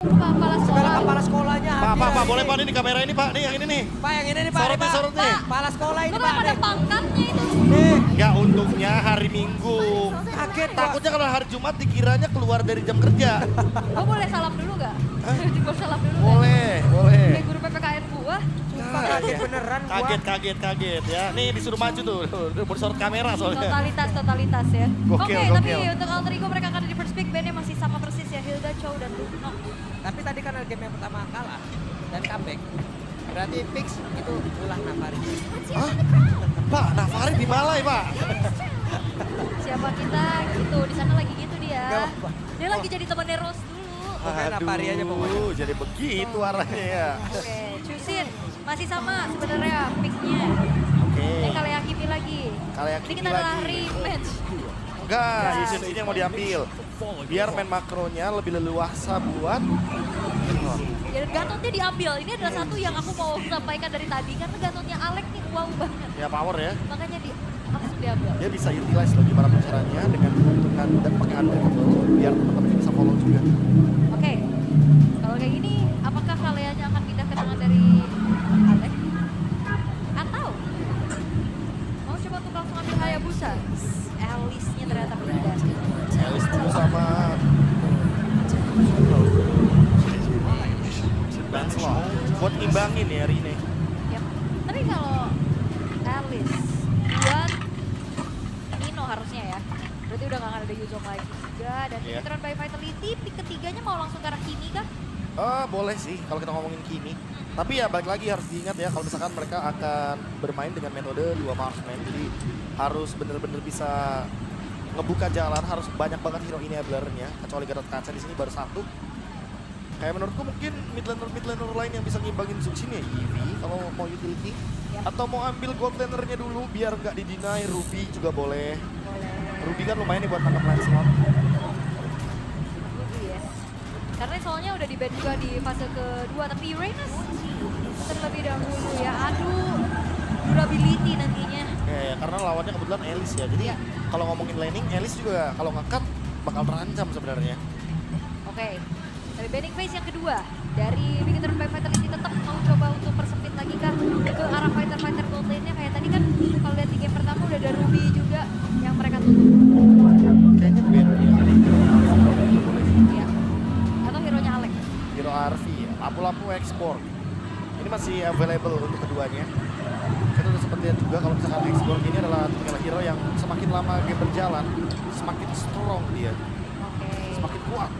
Kepala Segala sekolah. kepala sekolahnya hadir. Pak, boleh Pak, ini kamera ini Pak, nih yang ini nih. Pak, yang ini nih Pak. Sorot nih, nih, Pak. sorot nih. Kepala sekolah ini Kenapa Pak. ada pangkatnya itu? Nih, Enggak, untungnya hari Minggu. kaget Pak. Takutnya kalau hari Jumat dikiranya keluar dari jam kerja. Gue boleh salam dulu gak? Gue salam dulu gak? Boleh, boleh. Kayak guru PPKN gua. Sumpah kaget beneran gua. Kaget ya. Nih disuruh maju tuh, mau disorot kamera soalnya. Totalitas ya. Gokil, Oke, tapi gokil. untuk Alter Ego mereka akan ada di first pick, bandnya masih sama persis ya, Hilda, Chow, dan Lugno. Tapi tadi kan game yang pertama kalah dan comeback. Berarti fix itu ulah Nafari. Hah? Pak, Nafari di Malai Pak. Siapa kita gitu, di sana lagi gitu dia. Gak apa-apa. Dia lagi jadi temannya Rose dulu. Oke, Nafari aja pokoknya. Jadi begitu arahnya ya. Oke, Chusin masih sama sebenarnya picknya. Oke. Ini kali Hakimi lagi. Kali Ini Hakimi kita adalah lagi. rematch. Enggak, Yusin ini yang mau diambil. Biar main makronya lebih leluasa buat. Ya, Gatotnya diambil. Ini adalah satu yang aku mau sampaikan dari tadi karena Gatotnya Alex nih wow banget. Ya power ya. Makanya langsung diambil. Dia bisa utilize loh gimana caranya dengan menentukan dan pakai unbreakable biar teman-teman bisa follow juga. Oke, kalau kayak gini, apakah kaliannya akan pindah ke tangan dari Alex? Atau mau coba untuk langsung ambil Hayabusa? Alice-nya ternyata pindah. Alice dulu sama Lancelot buat ngimbangin ya hari ini. Yap. Tapi kalau Alice buat Nino harusnya ya. Berarti udah gak ada Yuzong lagi juga. Dan Iya. Veteran by Vitality, pick ketiganya mau langsung ke arah Kimi kah? Boleh sih kalau kita ngomongin Kimi. Tapi ya balik lagi harus diingat ya kalau misalkan mereka akan bermain dengan metode 2 marksman. Jadi harus bener-bener bisa ngebuka jalan, harus banyak banget hero enabler-nya. Kecuali Gatot Kaca di sini baru satu. Kayak menurutku mungkin mid-laner lain yang bisa ngimbangin Zuxin ya Eevee kalau mau utility. Yap. Atau mau ambil gold laner-nya dulu biar nggak di-deny. Ruby juga boleh. Boleh. Ruby kan lumayan nih buat nangkep Lancelot. Ruby ya. Karena soalnya udah di ban juga di fase kedua. Tapi Uranus terlebih dahulu ya. Aduh, durability nantinya. Ya, karena lawannya kebetulan Alice ya. Jadi Iya. kalau ngomongin laning, Alice juga kalau nge-cut bakal terancam sebenarnya. Oke, dari banning phase yang kedua dari Veteran by Vitality tetap mau coba untuk persempit lagi kah ke arah fighter-fighter gold lane-nya kayak tadi kan kalau lihat di game pertama udah ada Ruby juga yang mereka tutup. Kayaknya band Ya. Atau hero-nya Alex. Hero RV ya, lampu-lampu ekspor. Ini masih available untuk keduanya. Kita udah sempat lihat juga kalau misalkan ekspor ini adalah tipikal hero yang semakin lama game berjalan, semakin strong dia, Oke. semakin kuat.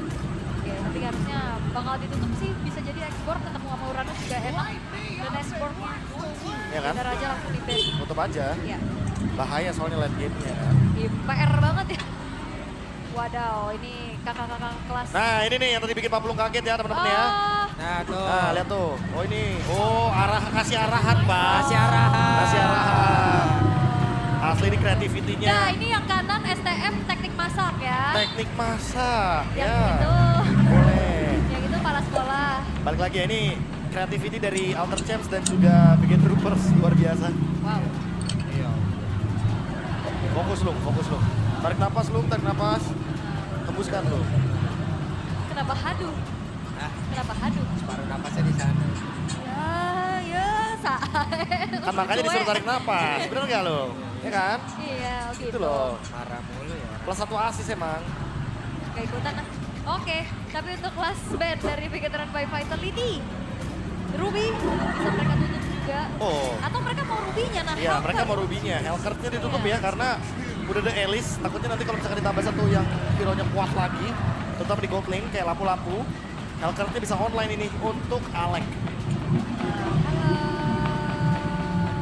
Oke, tapi harusnya bakal ditutup sih bisa jadi ekspor ketemu sama Uranus juga enak dan ekspornya. Ya kan? Bentar aja langsung di ban. Tutup aja. Ya. Bahaya soalnya late game-nya kan. PR banget ya. Wadaw, ini kakak-kakak kelas. Nah ini nih yang tadi bikin Papulung kaget ya teman-teman ya. Ah, Nah tuh. Nah lihat tuh, oh ini, kasih arahan Pak. Kasih arahan. Kasih arahan. Asli ini kreativitinya. Nah, ini yang kanan STM teknik masak ya. Teknik masak. Yang Ya. itu, Boleh. yang itu kepala sekolah. Balik lagi ya, ini creativity dari Alter Champs dan juga Bikin Troopers luar biasa. Wow. Iya. Fokus lu. Tarik napas lu, tarik napas. Tembuskan lu. Kenapa haduh? Nah, Kenapa haduh? separuh napasnya di sana. Ya, Kan makanya disuruh tarik napas, bener gak lo? Ya kan? Iya, gitu. Itu loh. Marah mulu ya. Plus 1 asis emang. Gak ikutan ah. Oke, tapi untuk kelas band dari Veteran by Vitality, Ruby bisa mereka tutup juga. Oh. Atau mereka mau Ruby-nya, nah Iya, Helper. mereka mau Ruby-nya. Hellcurt-nya ditutup Iya. ya karena udah ada Alice. Takutnya nanti kalau misalkan ditambah satu yang hero-nya kuat lagi, tetap di gold lane kayak lampu-lampu. Hellcurt-nya bisa online ini untuk Alex.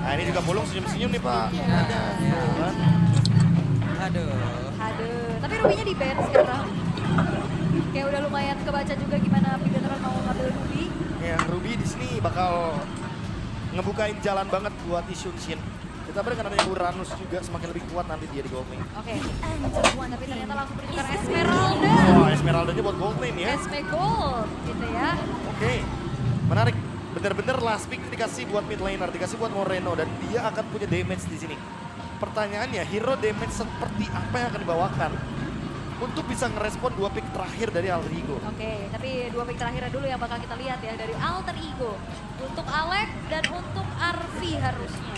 Nah ini juga Bulung senyum-senyum nih Pak. Iya. Ada. Kan? Aduh. Aduh, tapi Ruby-nya di ban sekarang. Kayak udah lumayan kebaca juga gimana Veteran mau ngambil Ruby. Ya, Ruby di sini bakal ngebukain jalan banget buat Issun Shin. Ditambah dengan adanya Uranus juga semakin lebih kuat nanti dia di gold lane. Oke, tapi ternyata langsung bertukar Esmeralda. Wah, Esmeralda-nya buat gold lane ya. Esme Gold, gitu ya. Oke, menarik. Bener-bener last pick dikasih buat mid laner, dikasih buat Moreno dan dia akan punya damage di sini. Pertanyaannya, hero damage seperti apa yang akan dibawakan? untuk bisa ngerespon 2 pick terakhir dari Alter Ego. Oke, tapi 2 pick terakhirnya dulu yang bakal kita lihat ya dari Alter Ego. Untuk Alex dan untuk Arvi harusnya.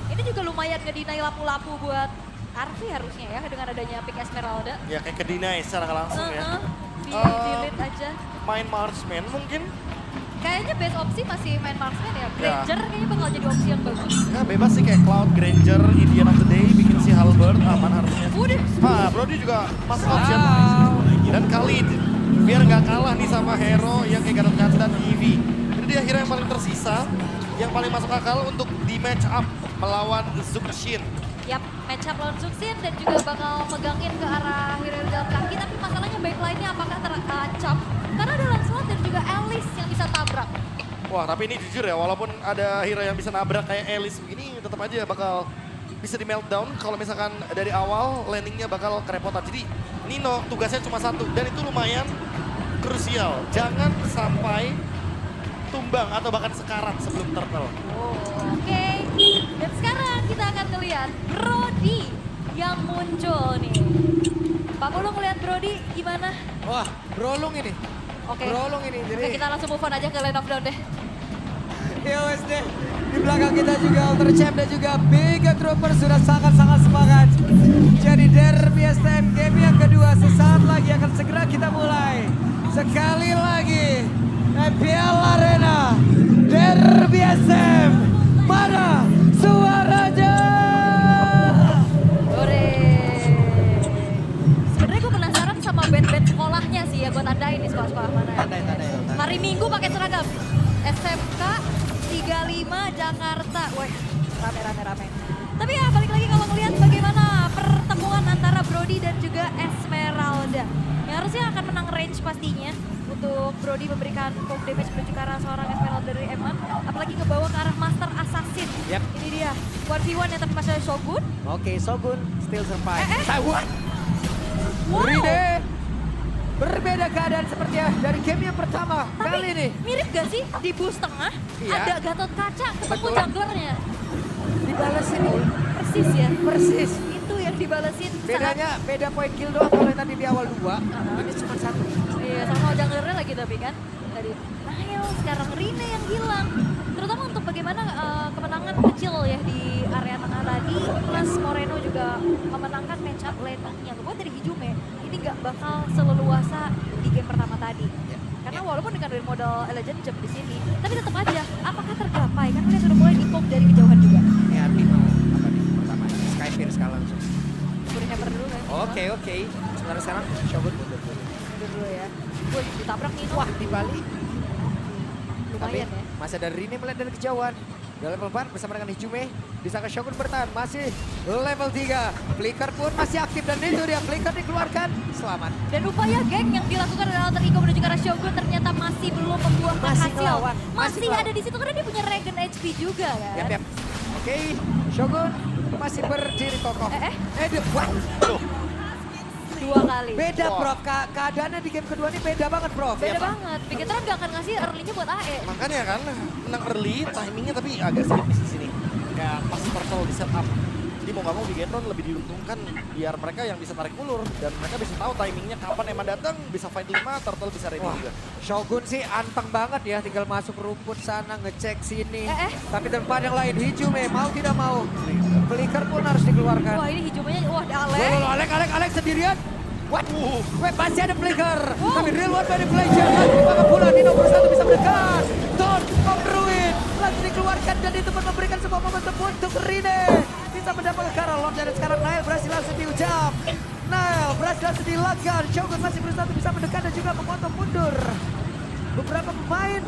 Ini juga lumayan ngedinai lapu-lapu buat Arvi harusnya ya dengan adanya pick Esmeralda. Ya kayak ke-deny secara nggak langsung ya. Di delete aja. Main Marksman mungkin. Kayaknya best opsi masih main marksman ya. Granger kayaknya bakal jadi opsi yang bagus. Ya bebas sih kayak Cloud, Granger, Indian of the Day, bikin si Halberd aman harusnya. Udah. Brody juga pas option. Dan Khalid, biar nggak kalah nih sama hero yang kayak Gatot Kaca dan Eevee. Jadi dia akhirnya yang paling tersisa, yang paling masuk akal untuk di match up melawan Zuxin. Yap, match up lawan Zuxin dan juga bakal megangin ke arah hero dalam kaki. Tapi masalahnya backline-nya apakah terancam? Karena ada Lancelot dan juga Alice yang bisa tabrak. Wah tapi ini jujur ya, walaupun ada hero yang bisa nabrak kayak Alice begini, tetap aja bakal bisa di meltdown kalau misalkan dari awal landingnya bakal kerepotan. Jadi Nino tugasnya cuma satu dan itu lumayan krusial. Jangan sampai tumbang atau bahkan sekarat sebelum turtle. Oke. Dan sekarang kita akan ngeliat Brody yang muncul nih. Pak Polo ngeliat Brody gimana? Wah, Brolung ini. Oke. Brolung ini. Jadi Oke, kita langsung move on aja ke lane of down deh. ya wes deh. Di belakang kita juga Ultra Champ dan juga Big Trooper sudah sangat-sangat semangat. Jadi Derby STM game yang kedua sesaat lagi akan segera kita mulai. Sekali lagi MPL Arena Derby SM. Mana suaranya? Ore. Sebenarnya gue penasaran sama band-band sekolahnya sih ya, gue tandain nih sekolah-sekolah mana ya. Tandai. Hari Minggu pakai seragam. SMK 35 Jakarta. Wah, rame. Tapi ya balik lagi kalau ngelihat bagaimana pertemuan antara Brody dan juga Esmeralda. Yang harusnya akan menang range pastinya. Untuk Brody memberikan poke damage menuju ke arah seorang Esmeralda dari Eman. Apalagi ke bawah ke arah Master Assassin. Yep. Ini dia. 1v1 yang tapi masih ada Shogun. Oke, Shogun still survive. Wow. Rine berbeda keadaan seperti dari game yang pertama kali ini. Mirip gak sih di boost tengah Iya. ada Gatot Kaca ketemu Betul. junglernya. Dibalesin Persis ya. persis. Itu yang dibalesin. Bedanya beda poin kill doang kalau yang tadi di awal 2. Ini cuma 1. Iya, sama junglernya lagi tapi kan. Tadi Nile, sekarang Rine yang hilang. Terutama untuk bagaimana kemenangan kecil ya di area tengah tadi. Plus Moreno juga memenangkan match up lane-nya. Kemudian dari Hijume, ini nggak bakal seleluasa di game pertama tadi. Karena walaupun dengan dari modal Legend Jump di sini, tapi tetap aja apakah tergapai? Karena dia sudah mulai di-poke dari kejauhan juga. Ini Arti mau apa nih pertama? Skyfire sekali langsung. Kuringnya dulu kan. Oke. Sekarang Shogun mundur. Mundur dulu ya. Wih, ditabrak nih. Wah, di Bali. Tapi Lumayan ya. masih ada Rine melihat dari kejauhan. Di level 4 bersama dengan Hijume. Bisa ke Shogun bertahan. Masih level 3. Flicker pun masih aktif dan itu dia. Flicker dikeluarkan. Selamat. Dan upaya geng yang dilakukan oleh Alter Ego menuju ke arah Shogun ternyata masih belum membuahkan Masih hasil. ngelawan, masih Masih ngelawan. ada di situ karena dia punya regen HP juga kan. Yap. Oke, Shogun masih berdiri kokoh. Wah, Dua kali. beda Prof. Keadaannya di game kedua ini beda banget Prof. Beda Ya, Pak? banget. Bigetron gak akan ngasih early-nya buat AE. Makanya kan menang early, timingnya tapi agak sedikit miss di sini. Kayak pas turtle di setup. Jadi mau gak mau Bigetron lebih diuntungkan biar mereka yang bisa tarik ulur. Dan mereka bisa tahu timingnya kapan Eman datang, bisa fight 5, turtle bisa ready Wah, juga. Shogun sih anteng banget ya, tinggal masuk rumput sana, ngecek sini. Eh. Tapi tempat yang lain, Hijume mau tidak mau. Flicker pun harus dikeluarkan. Wah ini hijaunya, wah Ale. Alex sendirian. Waduh, masih ada Flicker. Tapi real world manipulation, lagi dimakan pula. Nino bersatu bisa mendekat. Dawn of Ruin, lagi dikeluarkan dan itu pun memberikan sebuah momentum untuk Rine. Bisa mendapatkan Karol Lord dan sekarang Nile berhasil langsung diucap. Nile berhasil langsung dilakukan. Shogun masih berusaha untuk bisa mendekat dan juga memotong mundur beberapa pemain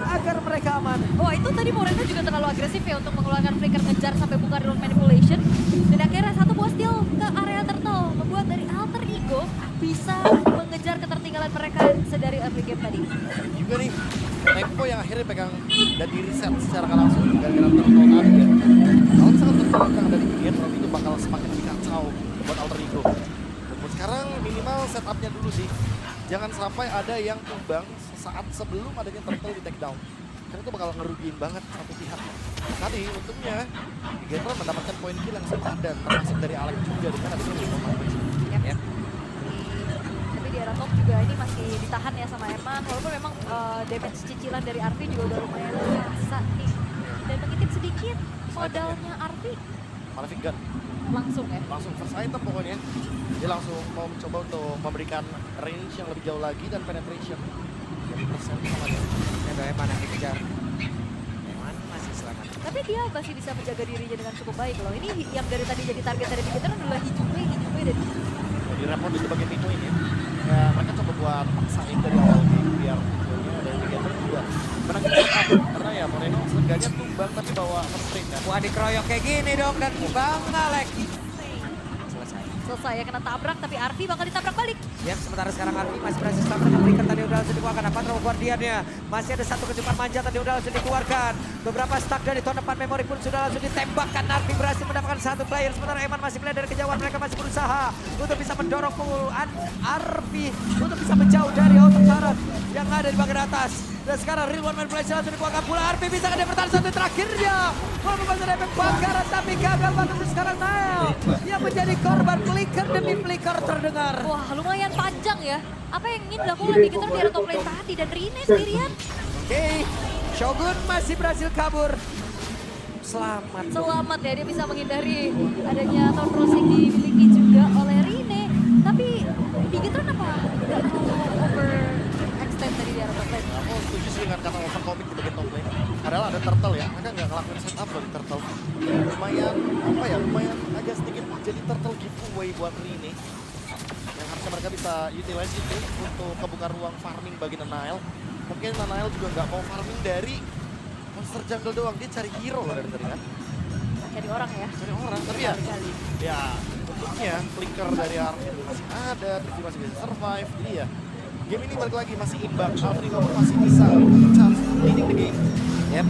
agar mereka aman. Wah itu tadi Moreno juga terlalu agresif ya untuk mengeluarkan flicker ngejar sampai buka real manipulation. Dan akhirnya satu buah steal ke area turtle. Membuat dari Alter Ego bisa mengejar ketertinggalan mereka sedari early game tadi. Juga nih, tempo yang akhirnya pegang dan di reset secara nggak langsung gara-gara turtle tadi ya. Kalau misalkan turtle yang ada di Bigetron itu bakal semakin lebih kacau buat Alter Ego. Dan sekarang minimal setupnya dulu sih. Jangan sampai ada yang tumbang saat sebelum adanya turtle di take down. Karena itu bakal ngerugiin banget satu pihak. Tadi untungnya Bigetron mendapatkan poin kill yang sepadan termasuk dari Alex juga dengan adanya Yep. di arah top juga ini masih ditahan ya sama Eman. Walaupun memang damage cicilan dari Arfi juga udah lumayan biasa nih. Dan mengintip sedikit modalnya Arfi Malefic Gun. langsung ya. Langsung first item pokoknya. Dia langsung mau mencoba untuk memberikan range yang lebih jauh lagi dan penetration. Jadi persen sama dia. Ada Eman yang dikejar. Eman masih selamat. Tapi dia masih bisa menjaga dirinya dengan cukup baik loh. Ini yang dari tadi jadi target dari Bigetron adalah Hijume dan Jadi repot di bagian mid lane ya. Ya mereka coba buat paksain dari awal game biar videonya dari Bigetron juga menangin cepat. Karena ya Moreno seenggaknya tumbang tapi bawa first lane kan. Wah dikeroyok kayak gini dong dan Bang Alek. selesai ya kena tabrak tapi Arfi bakal ditabrak balik. Ya, sementara sekarang Arfi masih berhasil selamat dengan berikan tadi udah langsung dikeluarkan. Apa Row Guardiannya? Masih ada satu kejutan manja tadi udah langsung dikeluarkan. Beberapa stack dari tahun depan memori pun sudah langsung ditembakkan. Arfi berhasil mendapatkan satu player. Sementara Eman masih melihat dari kejauhan. Mereka masih berusaha untuk bisa mendorong puluhan Arfi untuk bisa menjauh dari auto turret yang ada di bagian atas. Dan sekarang Real One Man Play langsung dikeluarkan pula. Arfi bisa ke bertahan satu terakhirnya. Walaupun masih ada efek bakaran tapi gagal banget sekarang Nael. Yang menjadi korban flicker demi flicker terdengar. Wah lumayan panjang ya. Apa yang ingin dilakukan oleh Bigetron di area top lane tadi dan Rine sendirian. Oke, Shogun masih berhasil kabur. Selamat. Selamat ya dia bisa menghindari adanya tower crossing dimiliki juga oleh Rine. Tapi Bigetron apa nggak mau over extend tadi di area top lane? Aku setuju sih dengan kata overcommit di bagian top lane. Padahal ada turtle ya, mereka nggak ngelakuin setup loh di turtle. Lumayan, apa ya, lumayan agak sedikit jadi turtle giveaway buat Rine. Yang harusnya mereka bisa utilize itu untuk kebuka ruang farming bagi Nanael. Mungkin Nanael juga nggak mau farming dari monster jungle doang, dia cari hero loh dari tadi kan. Cari orang ya. Cari orang, tapi ya, Kali. ya untungnya flicker dari Arvin masih ada, terus dia masih bisa survive. Jadi ya, game ini balik lagi masih imbang. Alfred masih bisa chance leading the game. Yep.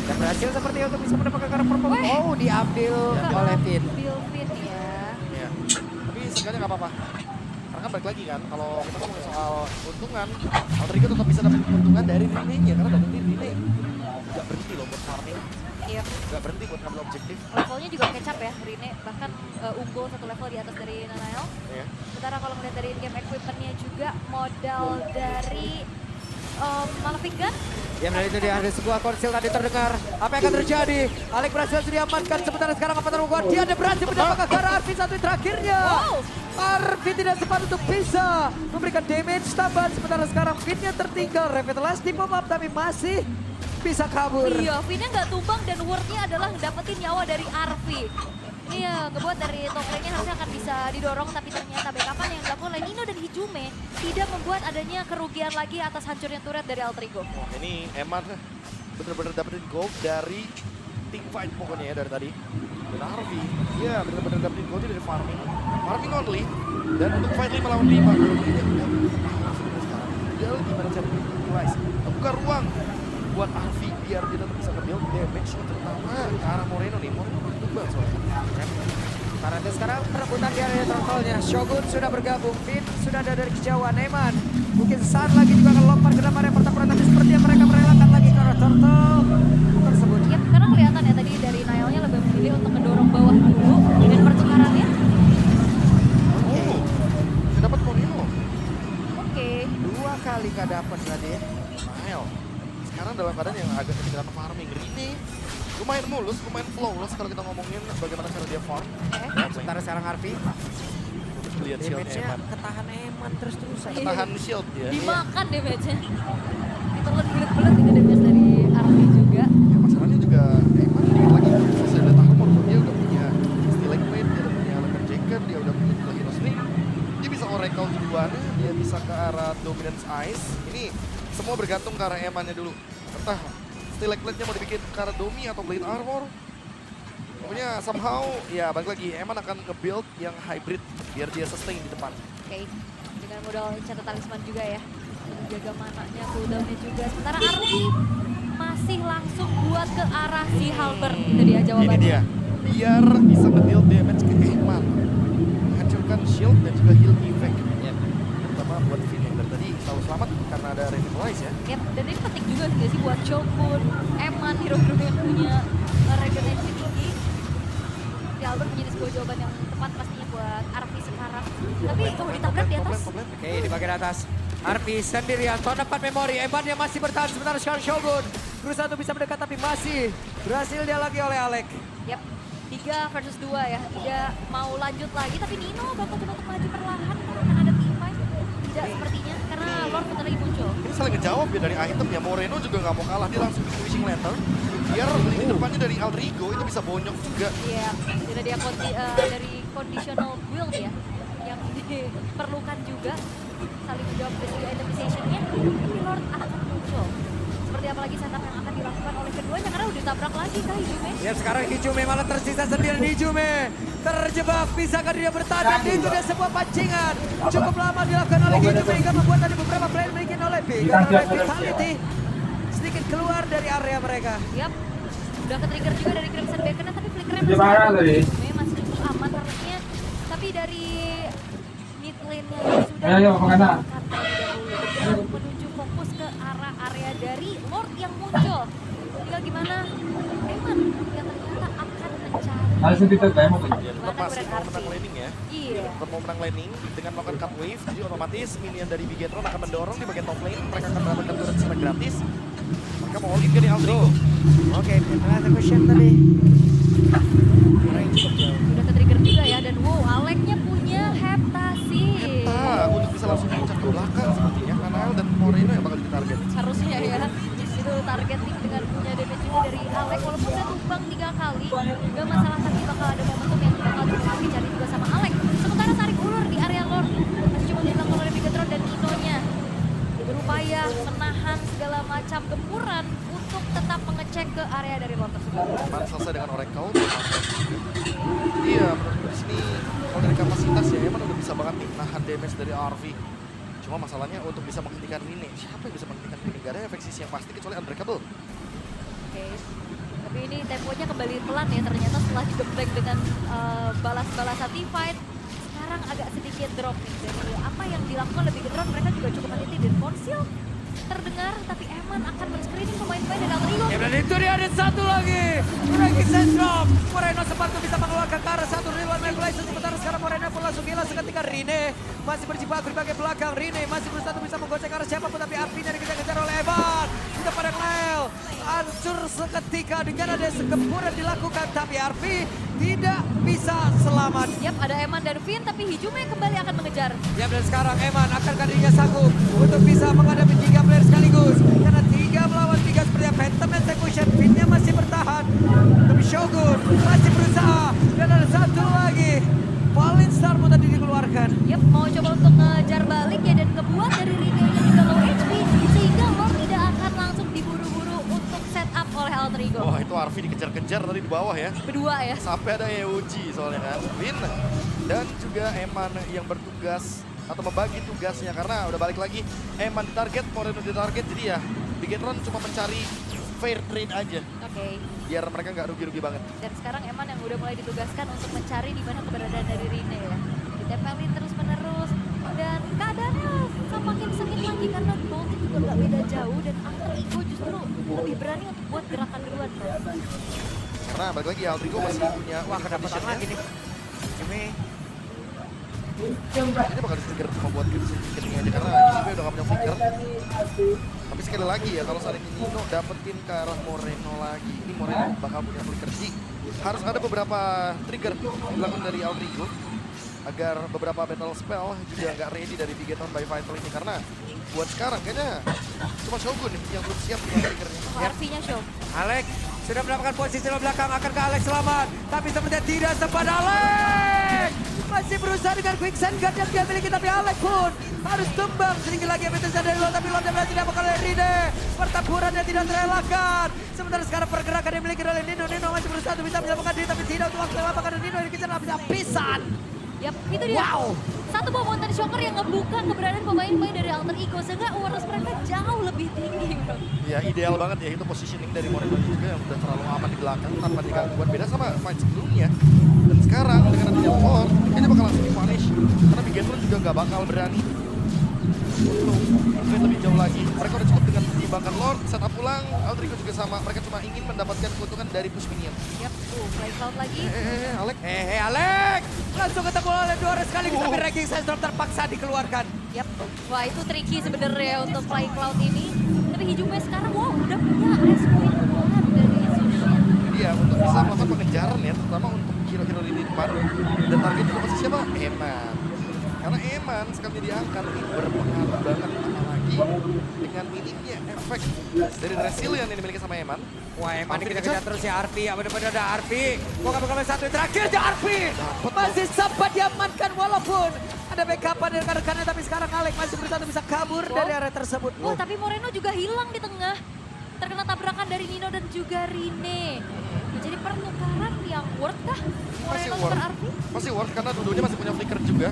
Dan berhasil seperti untuk bisa mendapatkan karakter purple. Weh. Oh, diambil oleh Finn. Bill Finn ya. Ya. Tapi seenggaknya nggak apa-apa. Karena kan balik lagi kan, kalau kita ngomongin soal keuntungan, Altrigo tetap bisa dapat keuntungan dari Rine-nya. Karena dari Rine nggak berhenti loh buat farming. Iya. Nggak berhenti buat ngambil objektif. Levelnya juga kecap ya Rine. Bahkan unggul satu level di atas dari Nanael. Ya. Sementara kalau melihat dari game equipment-nya juga modal dari Malefic Gun. Ya, dan itu dia ada sebuah konsil tadi terdengar. Apa yang akan terjadi? Alek berhasil diamankan. Sementara sekarang apa terlalu dia ada berhasil mendapatkan ke arah Arfi satu terakhirnya. Wow. Arfi tidak sempat untuk bisa memberikan damage tambahan. Sementara sekarang Finn-nya tertinggal. Revitalize di pop up tapi masih bisa kabur. Iya, Finn-nya nggak tumbang dan word-nya adalah dapetin nyawa dari Arfi. Iya, ngebuat dari top lane-nya harusnya akan bisa didorong, tapi ternyata backup-an yang dilakukan oleh Nino dan Hijume tidak membuat adanya kerugian lagi atas hancurnya turret dari Altrigo. Wah ini Eman bener-bener dapetin gold dari team fight pokoknya ya dari tadi. Dan Harvey, ya bener-bener dapetin gold dari farming. Farming only. Dan untuk fight 5 lawan 5. Dia udah sebenarnya sekarang. Dia gimana cara utilize. Buka ruang buat Harvey biar dia tetap bisa nge-build damage terutama ke arah Moreno nih. Moreno belum tumbang soalnya. Karena itu sekarang perebutan di area turtle-nya. Shogun sudah bergabung, Finn sudah ada dari kejauhan. Eman mungkin saat lagi juga akan lompat ke dalam area pertempuran, tapi sepertinya mereka merelakan lagi ke arah turtle tersebut. Ya, karena kelihatan ya tadi dari Nailnya lebih memilih untuk mendorong bawah dulu dan pertukarannya. Oh, dia dapat Moreno. Oke. 2 kali gak dapat tadi. Nael. Sekarang dalam keadaan yang agak ketinggalan farming. Rine lumayan mulus, lumayan flawless kalau kita ngomongin bagaimana cara dia farm. Sementara sekarang Harvey, Lihat shieldnya damage-nya Eman. ketahan Eman terus-terusan. Ketahan shield ya. Dimakan damage-nya. Ditelan bulat-bulat itu damage dari Arfi juga. Ya masalahnya juga Eman dikit lagi selesai data armor. Dia udah punya Stealing Blade, dia udah punya Leper Jacket, dia udah punya juga Hero Sling. Dia bisa Oracle duluan, dia bisa ke arah Dominance Ice. Ini semua bergantung ke arah Eman-nya dulu. Entah Stealing Blade-nya mau dibikin ke arah Domi atau Blade Armor. Pokoknya somehow ya balik lagi Eman akan nge-build yang hybrid biar dia sustain di depan. Oke. Dengan modal catat talisman juga ya. Menjaga mananya, cooldown-nya juga. Sementara Arfi masih langsung buat ke arah si Halberd. Itu dia jawabannya. Ini dia. Biar bisa nge-deal damage ke Eman. Menghancurkan shield dan juga heal effect. Yep. Terutama buat Finn yang dari tadi selalu selamat karena ada Revitalize ya. Yep, dan ini penting juga sih buat Shogun, Eman, hero-hero yang punya regenerasi tinggi. Si Albert menjadi sebuah jawaban yang tepat tepat pastinya buat Arfi sekarang. Tapi ditabrak di atas. Oke, di bagian atas. Arfi sendirian, tahun depan memori. Eman yang masih bertahan, sementara sekarang Shogun berusaha untuk bisa mendekat tapi masih berhasil dia lagi oleh Alek. Yap, 3 versus 2 ya. Tidak mau lanjut lagi, tapi Nino bakal coba untuk maju perlahan karena ada team fight. Tidak sepertinya, karena Lord bentar lagi muncul. Ini saling ngejawab ya dari item ya. Moreno juga nggak mau kalah, dia langsung ke Wishing Lantern. Biar lini depannya dari Aldrigo itu bisa bonyok juga. Iya, tidak dia dari conditional build ya. Yang diperlukan juga. Saling menjawab dari itemization-nya. Tapi Lord akan muncul. Seperti apalagi setup yang akan dilakukan oleh keduanya karena udah tabrak lagi kah Hijume? Ya sekarang Hijume malah tersisa sendiri. Hijume terjebak, bisakah dia bertahan? Dan itu dia sebuah pancingan. Cukup lama dilakukan oleh Hijume hingga membuat tadi beberapa player memiliki oleh Big. Oleh Vitality sedikit keluar dari area mereka. Yap, udah ke-trigger juga dari Crimson Beacon tapi flickernya masih Hijume masih cukup aman harusnya. Tapi dari mid lane-nya yang sudah menuju fokus ke arah area dari Lord yang muncul. Tinggal gimana Eman yang ternyata akan mencari Ya, tetap masih mau menang laning ya. Iya. Tetap mau menang laning dengan melakukan cut wave. Jadi otomatis minion dari Bigetron akan mendorong di bagian top lane. Mereka akan mendapatkan turret secara gratis. Mereka mau all in dari Aldrigo. Oke, ada question tadi. Udah ke-trigger juga ya dan wow Aleknya punya heptasi. Untuk bisa langsung mengejar ke belakang sepertinya. Kanal dan Moreno yang bakal jadi target. Harusnya ya itu targeting dengan punya damage juga dari Alek walaupun udah tumbang 3 kali gak masalah tapi bakal ada momentum yang bakal dicari juga sama Alek. Sementara tarik ulur di area Lord masih cuma dilakukan oleh Bigetron dan Nino-nya berupaya menahan segala macam gempuran untuk tetap mengecek ke area dari Lord tersebut. Kemarin selesai dengan Oracle. Iya, menurut gue di sini kalau dari kapasitas ya emang udah bisa banget nih nahan damage dari RV. Cuma masalahnya untuk bisa menghentikan Rene, siapa yang bisa menghentikan Rene? Gak ada efek sisi yang pasti kecuali Unbreakable. Oke. Tapi ini temponya kembali pelan ya ternyata setelah digeprek dengan balas-balasan teamfight. Sekarang agak sedikit drop nih dari apa yang dilakukan lebih Bigetron. Mereka juga cukup hati-hati dan Conceal terdengar tapi Eman akan men-screening pemain-pemain dari Aldrigo. Ya dan itu dia ada satu lagi. Breaking Sentrum. Moreno sempat bisa mengeluarkan ke arah satu Real One Manipulation. Sementara sekarang Moreno pun langsung hilang seketika. Rene masih berjibaku di bagian belakang. Rene masih berusaha untuk bisa menggocek ke arah siapapun. Tapi apinya dikejar-kejar oleh Evan. Di depan yang Lel. Hancur seketika dengan ada segempuran dilakukan. Tapi Arfi tidak bisa selamat. Yap, ada Eman dan Finn tapi Hijume kembali akan mengejar. Ya dan sekarang Eman akankah dirinya sanggup untuk bisa menghadapi 3 player sekaligus. Karena 3 melawan 3 seperti Phantom Execution. Finn-nya masih bertahan. Tapi Shogun masih berusaha. Dan ada satu lagi. Fallen Star pun tadi dikeluarkan. Yap, mau coba untuk ngejar balik ya dan kebuat dari Rene-nya juga low HP. Sehingga Lord tidak akan langsung diburu-buru untuk setup oleh Aldrigo. Wah itu RV dikejar-kejar tadi di bawah ya. Berdua ya. Sampai ada Euji soalnya kan. Win dan juga Eman yang bertugas atau membagi tugasnya karena udah balik lagi. Eman di target, Moreno di target. Jadi ya Bigetron cuma mencari fair trade aja. Oke. Biar mereka nggak rugi-rugi banget. Dan sekarang Eman yang udah mulai ditugaskan untuk mencari di mana keberadaan dari Rene ya. Ditempelin terus-menerus dan keadaannya makin sengit lagi karena Bolt juga nggak beda jauh dan Alter Ego justru lebih berani untuk buat gerakan duluan kan. Karena balik lagi Aldrigo masih punya Kedapatan lagi nih. Jimmy. Ini bakal di-trigger membuat Gini aja karena Jimmy udah gak punya flicker. Tapi sekali lagi ya kalau saat ini Nino dapetin ke arah Moreno lagi. Ini Moreno bakal punya flicker sih. Harus ada beberapa trigger dilakukan dari Aldrigo agar beberapa battle spell juga nggak ready dari Bigetron by Vital ini karena buat sekarang kayaknya cuma Shogun nih yang belum siap dengan triggernya. RV-nya show. Alex sudah mendapatkan posisi di belakang. Akankah Alex selamat? Tapi sepertinya tidak sempat. Alex masih berusaha dengan quicksand guard yang dia miliki. Tapi Alex pun harus tumbang. Sedikit lagi abilitasnya dari Lord. Tapi Lord tidak bakal dari Rene. Pertempuran yang tidak terelakkan. Sementara sekarang pergerakan yang dimiliki oleh Nino. Nino masih berusaha untuk bisa menyelamatkan diri. Tapi tidak untuk waktu yang lama karena Nino dikejar habis-habisan. Yap, itu dia. Wow. Satu buah Mountain Shocker yang ngebuka keberadaan pemain-pemain dari Alter Ego sehingga awareness mereka jauh lebih tinggi, bro. Ya ideal banget ya itu positioning dari Moreno juga yang udah terlalu aman di belakang tanpa digangguan. Beda sama fight sebelumnya. Dan sekarang dengan adanya Lord kayaknya bakal langsung di-punish. Karena Bigetron juga gak bakal berani untuk invade lebih jauh lagi. Mereka udah cukup dengan menumbangkan Lord, setup ulang, Aldrico juga sama. Mereka cuma ingin mendapatkan keuntungan dari push minion. Yap, Flame Cloud lagi. Alek. Alek! Langsung ketemu oleh dua sekaligus, tapi ranking Sandstorm terpaksa dikeluarkan. Yap, wah itu tricky sebenarnya untuk Flying Cloud ini. Tapi Hijume sekarang, wow udah punya Ice Queen One dari Sushin. Dia untuk bisa melakukan pengejaran ya, terutama untuk hero-hero di depan. Dan target itu pasti siapa? Eman. Karena Eman sekali diangkat ini berpengaruh banget, apalagi dengan minimnya efek dari resilient yang dimiliki sama Eman. Wah, Eman kita kejar terus ya Arfi. Ya benar-benar ada Arfi. Bukan bersatu satu yang terakhir ya Arfi. Masih sempat diamankan walaupun ada backupan dari rekan-rekannya, tapi sekarang Alek masih berusaha bisa kabur dari area tersebut. Wah tapi Moreno juga hilang di tengah. Terkena tabrakan dari Nino dan juga Rine. Jadi pertukaran yang worth kah? Moreno super Arfi? Masih worth karena dua-duanya masih punya flicker juga.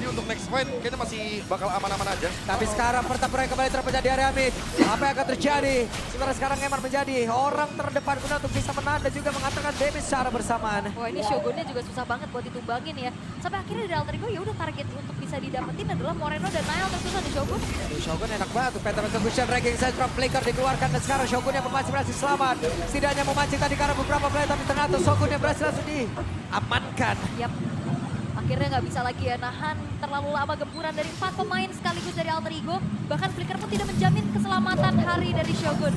Jadi untuk next fight kayaknya masih bakal aman-aman aja. Tapi sekarang pertempuran kembali terpecah di area mid. Apa yang akan terjadi? Sementara sekarang Eman menjadi orang terdepan guna untuk bisa menahan dan juga mengatakan damage secara bersamaan. Wah ini Shogunnya juga susah banget buat ditumbangin ya. Sampai akhirnya dari Alter Ego ya udah target untuk bisa didapetin adalah Moreno dan Nail tersusah di Shogun. Shogun enak banget tuh Phantom Execution ranking set from flicker dikeluarkan dan sekarang Shogun yang masih berhasil selamat. Setidaknya memancing tadi karena beberapa play tapi ternyata Shogun yang berhasil langsung diamankan. Yap. Akhirnya nggak bisa lagi ya nahan terlalu lama gempuran dari 4 pemain sekaligus dari Alter Ego. Bahkan Flicker pun tidak menjamin keselamatan hari dari Shogun.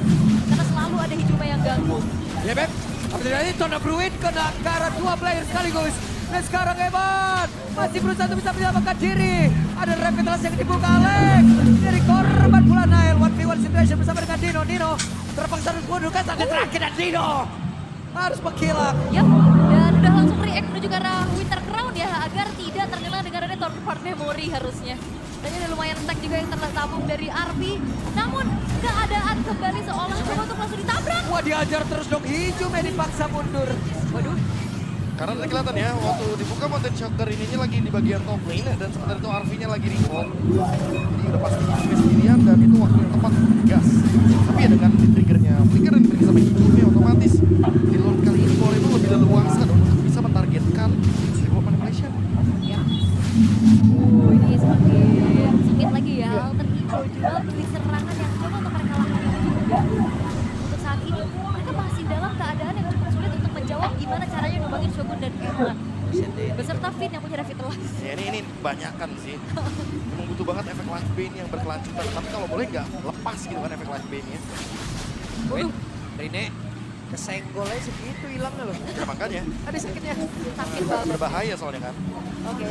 Karena selalu ada Hijume yang ganggu. Ya Beb, apa terjadi? Tona Bruin kena ke arah 2 player sekaligus. Dan sekarang Eman masih berusaha untuk bisa menyelamatkan diri. Ada revitalisasi yang dibuka Alex. Dari korban pula Nail. 1v1 situation bersama dengan Dino. Dino terpaksa harus mundur kan sampai terakhir dan Dino harus menghilang. Yap, dan udah langsung react menuju ke arah Winter Crown ya. Agar tidak ternyata dengan ada Thornpart Memory harusnya. Tadi ada lumayan attack juga yang tertabung dari Arfi. Namun keadaan kembali seolah coba untuk langsung ditabrak. Wah diajar terus dong. Hijume dipaksa mundur. Waduh. Karena udah kelihatan ya, waktu dibuka Mountain Shocker ini lagi di bagian top lane dan sementara itu RV-nya lagi recall. Jadi udah pasti Hijume sendirian dan itu waktu yang tepat untuk gas. Tapi ya dengan triggernya Flicker dan dimiliki sama Hijume otomatis di Lord kali ini Moreno lebih leluasa dong untuk bisa mentargetkan Reward Manipulation. Ya. Ini semakin sengit lagi ya. Alter Ego juga pilih serangan yang coba untuk mereka lakukan juga. Untuk saat ini mereka masih dalam keadaan yang cukup sulit untuk menjawab gimana caranya numbangin Shogun dan Eman. Beserta Finn yang punya revitalize. Ya ini banyakan sih. Memang butuh banget efek life bane yang berkelanjutan. Tapi kalau boleh nggak lepas gitu kan efek life bane-nya. Win, Rine kesenggolnya segitu hilangnya loh. Ya makanya. Ada sakitnya. Sakit banget. Berbahaya soalnya kan. Oke.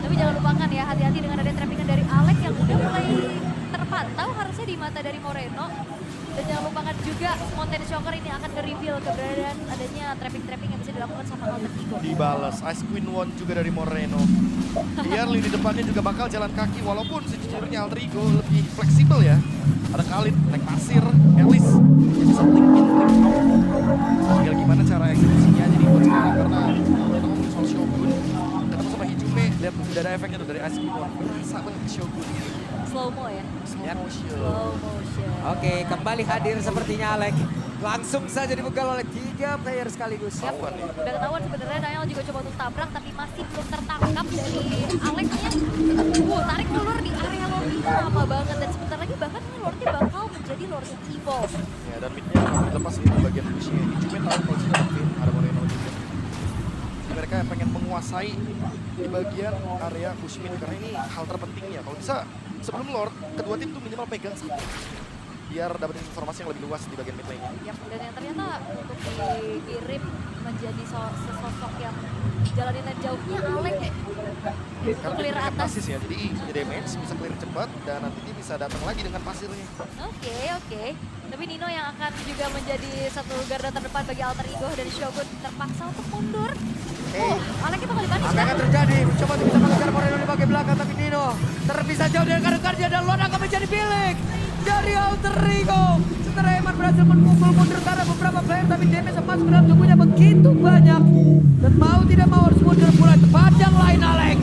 Tapi jangan lupakan ya, hati-hati dengan ada trappingan dari Alex yang udah mulai terpantau harusnya di mata dari Moreno. Dan jangan lupakan juga Mountain Shocker ini akan nge-reveal keberadaan adanya trapping-trapping yang bisa dilakukan sama Alter Ego. Dibalas Ice Queen One juga dari Moreno. Biar lini depannya juga bakal jalan kaki walaupun sejujurnya Alter Ego lebih fleksibel ya. Ada Khalid, naik pasir, Elis, dia bisa link in, link out. Tinggal gimana cara eksekusinya aja dibuat sekarang karena kita ngomongin soal Shogun. Ketemu sama Hijume, lihat udah ada efeknya tuh dari Ice Queen One. Berasa banget Shogun. Slow-mo ya. Slow motion. Slow motion. Oke, kembali hadir sepertinya Alek. Langsung saja dibegal oleh 3 player sekaligus. Ketahuan nih. Udah ketahuan sebenarnya Nail juga coba untuk tabrak tapi masih belum tertangkap dari Alexnya. Tarik ulur di area lobby itu lama banget dan sebentar lagi bahkan ini Lordnya bakal menjadi Lord Evil. Ya dan midnya dilepas ini di bagian pushnya. Hijume tahu kalau sudah ada Moreno juga. Jadi mereka pengen menguasai di bagian area push mid karena ini hal terpentingnya. Kalau bisa sebelum Lord, kedua tim tuh minimal pegang satu. Biar dapetin informasi yang lebih luas di bagian mid lane. Yap, dan yang ternyata untuk dikirim menjadi sesosok yang jalanin lane jauhnya Alex ya. Karena Clear dia atas. pasis ya, jadi punya damage, bisa clear cepat dan nanti dia bisa datang lagi dengan pasirnya. Oke. Tapi Nino yang akan juga menjadi satu garda terdepan bagi Alter Ego dari Shogun terpaksa untuk mundur. Alexnya bakal dipanis Apa yang akan kan? terjadi? Coba untuk bisa mengejar Moreno di bagian belakang tapi Nino terpisah jauh dari rekan-rekannya dan Lord akan menjadi milik dari Alter Ego. Setelah Eman berhasil memukul mundur karena beberapa player tapi damage yang masuk ke dalam tubuhnya begitu banyak. Dan mau tidak mau harus mundur pula. Panjang lain Alex.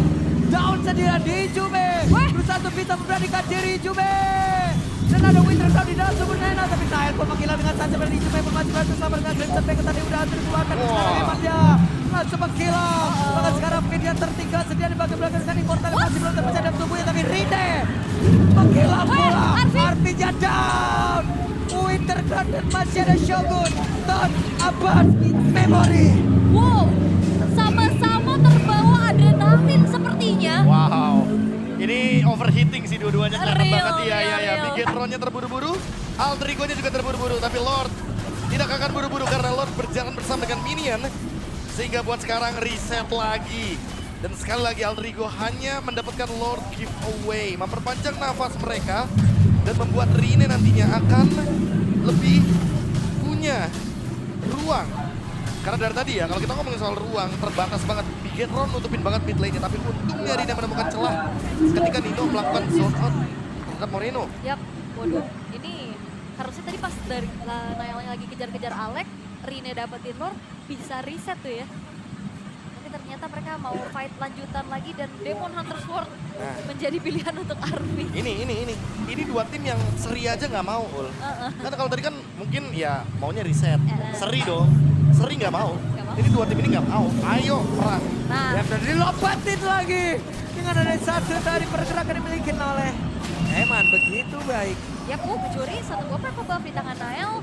Down sendirian di Hijume. Berusaha untuk bisa memberanikan diri Hijume. Dan ada Winter Crown di dalam tubuh Nena. Tapi Nail pemanggilan dengan Sansa dari Hijume bermaju berhasil sama dengan Crimson Bang. Tadi udah hampir dikeluarkan. Sekarang Eman dia langsung menghilang. Bahkan sekarang Vidya tertinggal sedia di bagian belakang dengan Immortal yang masih belum terpecah dalam tubuhnya. Tapi Rine menghilang pula. Arvidia down. dan masih ada Shogun, Ton, Abbas, Memory. Wow, sama-sama terbawa adrenalin sepertinya. Wow. Ini overheating sih dua-duanya kelihatan Real, banget. Iya, iya, iya. real. Bigetron-nya terburu-buru, Alter Ego-nya juga terburu-buru. Tapi Lord tidak akan buru-buru karena Lord berjalan bersama dengan Minion. Sehingga buat sekarang reset lagi. Dan sekali lagi Alter Ego hanya mendapatkan Lord giveaway. Memperpanjang nafas mereka. Dan membuat Rine nantinya akan lebih punya ruang. Karena dari tadi ya, kalau kita ngomongin soal ruang, terbatas banget. Bigetron nutupin banget mid lane-nya. Tapi untungnya Rine menemukan celah ketika Nino melakukan zone out terhadap Moreno. Yap, waduh, ini harusnya tadi pas dari Niall yang lagi kejar-kejar Alex, Rine dapetin Lord, bisa reset tuh ya. Tapi ternyata mereka mau fight lanjutan lagi dan Demon Hunter Sword menjadi pilihan untuk Army. Ini dua tim yang seri aja nggak mau, Ul. Kan kalau tadi kan mungkin ya maunya reset, seri dong. Seri nggak mau. Ini dua tim ini nggak mau. Ayo perang. Nah, Dan dilompatin lagi dengan ada satu dari pergerakan dimiliki oleh Eman. Begitu baik. ya mencuri satu goper ke buff di tangan Niall.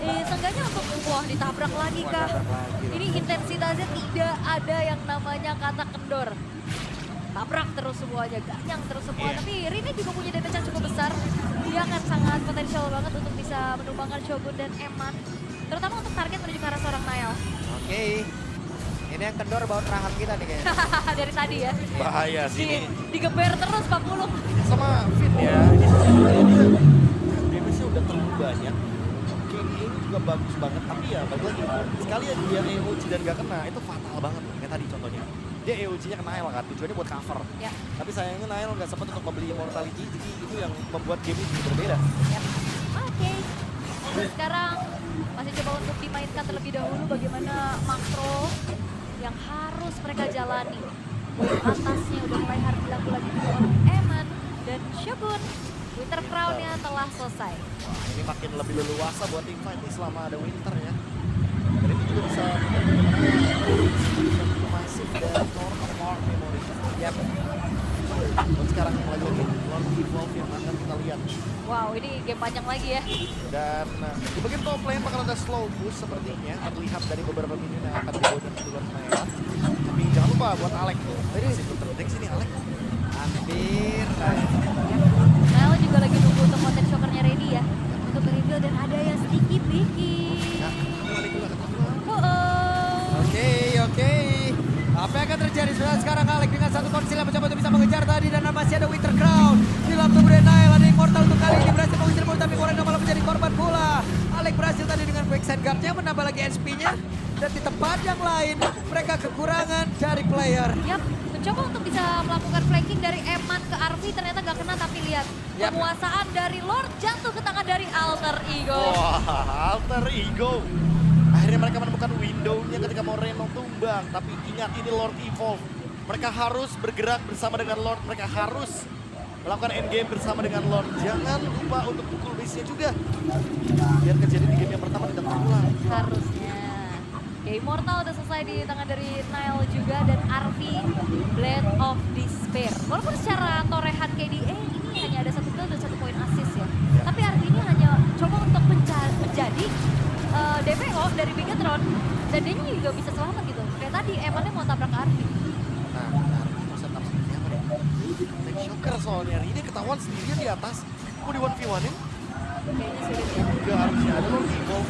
Seenggaknya untuk wah ditabrak lagi kah? Ini intensitasnya tidak ada yang namanya kata kendor. Tabrak terus semuanya, ganyang terus semua. Tapi Rine juga punya damage yang cukup besar. Dia akan sangat potensial banget untuk bisa menumbangkan Shogun dan Eman. Terutama untuk target menuju ke arah seorang Niall. Oke. Ini yang kendor baut rahang kita nih kayaknya. Dari tadi ya. Bahaya sih ini. Digeber terus Pak Pulung. Sama Fit ya. Ini sebenarnya dia damage-nya udah terlalu banyak. KDA ini juga bagus banget. Tapi ya balik lagi. Sekali aja dia EOG dan gak kena, itu fatal banget. Kayak tadi contohnya. Dia EOG-nya ke Niall kan, tujuannya buat cover. Ya. Tapi sayangnya Niall nggak sempat untuk membeli Immortality, jadi itu yang membuat game ini berbeda. Ya. Oke. Dan sekarang masih coba untuk dimainkan terlebih dahulu bagaimana makro yang harus mereka jalani. Wave atasnya udah mulai harus dilakukan lagi oleh Eman dan Shogun. Winter Crown-nya telah selesai. Wah, ini makin lebih leluasa buat tim fight nih selama ada Winter ya. Dan itu juga bisa masif dari Lord of War Memory. Ya. Dan sekarang yang lagi Lord Evolve yang akan kita lihat. Wow, ini game panjang lagi ya. Dan di bagian top lane bakal ada slow push sepertinya. Terlihat dari beberapa minion yang akan dibodoh di luar mereka. Tapi jangan lupa buat Alex tuh. Ini masih belum terdeteksi nih Alex. Hampir. Niall juga lagi nunggu untuk content shocker-nya ready ya. Untuk reveal dan ada yang sticky picky. Nah, Alex juga ketemuan. Oke. Apa yang akan terjadi sekarang Alex dengan satu konsil yang mencoba untuk bisa mengejar tadi dan masih ada Winter Crown di dalam tubuh Niall. Ada Immortal untuk kali ini berhasil mengusir musuh tapi Moreno malah menjadi korban pula. Alex berhasil tadi dengan quicksand guard-nya menambah lagi SP-nya dan di tempat yang lain mereka kekurangan dari player. Yap, mencoba untuk bisa melakukan flanking dari Eman ke Arvi ternyata nggak kena tapi lihat Yap. penguasaan dari Lord jatuh ke tangan dari Alter Ego. Wah, Alter Ego. Akhirnya mereka menemukan window-nya ketika Moreno tumbang. Tapi ingat ini Lord Evolve. Mereka harus bergerak bersama dengan Lord. Mereka harus melakukan endgame bersama dengan Lord. Jangan lupa untuk pukul base-nya juga. Biar kejadian di game yang pertama tidak terulang. Harusnya. Ya, Immortal udah selesai di tangan dari Niall juga dan Arvi Blade of Despair. Walaupun secara torehan KDA ini hanya ada 1 kill dan 1 poin assist ya. Tapi Arvi ini hanya coba untuk menjadi DPO dari Bigetron dan dia juga bisa selamat gitu. Kayak tadi Emannya mau tabrak ke Arvi. Nah, mau setup seperti apa nih? Tank Shocker soalnya. Ini ketahuan sendirian di atas. Mau di 1v1-in? Kayaknya sulit ya. Juga harusnya ada Lord Evolve.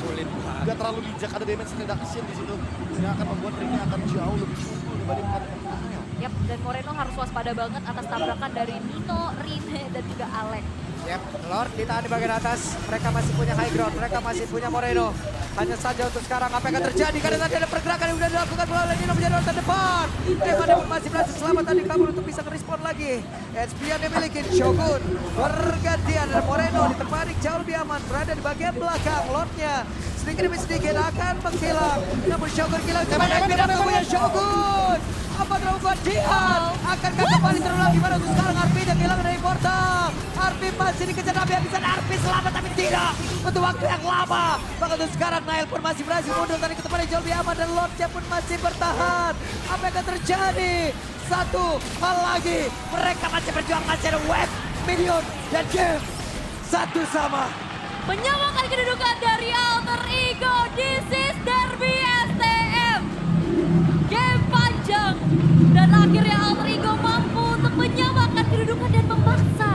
Sulit banget. Gak terlalu bijak, ada damage reduction di situ. Yang akan membuat Rini akan jauh lebih unggul dibandingkan dengan Niall. Yap, dan Moreno harus waspada banget atas tabrakan dari Nino, Rine, dan juga Alex. Yap, Lord ditahan di bagian atas. Mereka masih punya high ground, mereka masih punya Moreno. Hanya saja untuk sekarang apa yang akan terjadi karena tadi ada pergerakan yang sudah dilakukan oleh Nino menjadi orang terdepan. Eman pun masih berhasil selamat tadi kabur untuk bisa merespon lagi. HP yang dimiliki Shogun bergantian dan Moreno ditempati jauh lebih aman berada di bagian belakang. Lordnya sedikit demi sedikit akan menghilang. Namun Shogun hilang cepat dan tidak punya Shogun. Apa telah membuat Dian? Akankah kembali terulang gimana untuk sekarang Arpi yang hilang dari portal. Arpi masih dikejar Nabi Habisan. Arpi selamat tapi tidak untuk waktu yang lama. Maka untuk sekarang Niall pun masih berhasil mundur tadi ke tempat yang jauh lebih aman dan Lordnya pun masih bertahan. Apa yang akan terjadi? Satu hal lagi, mereka masih berjuang, masih ada wave, minion, dan game. Satu sama. menyamakan kedudukan dari Alter Ego. This is Derby STM. Game panjang dan akhirnya Alter Ego mampu untuk menyamakan kedudukan dan memaksa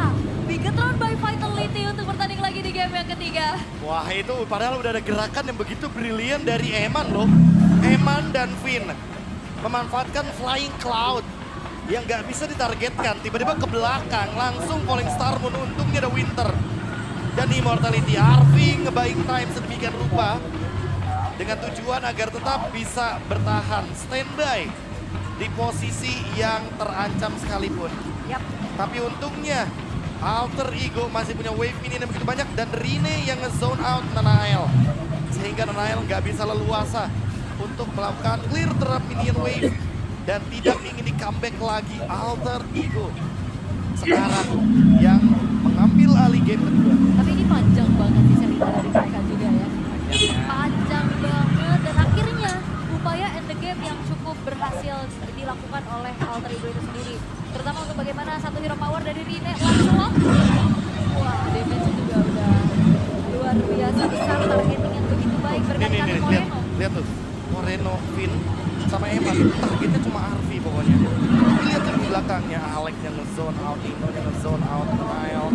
Bigetron by Vitality untuk bertanding lagi di game yang ketiga. Wah itu padahal udah ada gerakan yang begitu brilian dari Eman loh. Eman dan Finn memanfaatkan Flying Cloud yang nggak bisa ditargetkan. Tiba-tiba ke belakang langsung Falling Star Moon, untungnya ada Winter. Dan Immortality, Arvi ngebaik time sedemikian rupa dengan tujuan agar tetap bisa bertahan, standby di posisi yang terancam sekalipun. Yap. Tapi untungnya Alter Ego masih punya wave minion yang begitu banyak dan Rine yang nge-zone out Nanael. Sehingga Nanael nggak bisa leluasa untuk melakukan clear terhadap minion wave dan tidak ingin di comeback lagi. Alter Ego sekarang yang mengambil alih game kedua. Tapi ini panjang banget sih cerita dari mereka juga ya. Panjang banget dan akhirnya upaya end the game yang cukup berhasil dilakukan oleh Alter Ego itu sendiri. Terutama untuk bagaimana satu hero power dari Rine langsung up. Wah, damage juga udah luar biasa besar, targeting yang begitu baik berkali-kali Moreno. Lihat tuh, Moreno, Finn, sama Eman, targetnya cuma Arvi pokoknya. Tapi lihat tuh di belakangnya, Alex yang nge-zone out, Ino yang nge-zone out, Nile.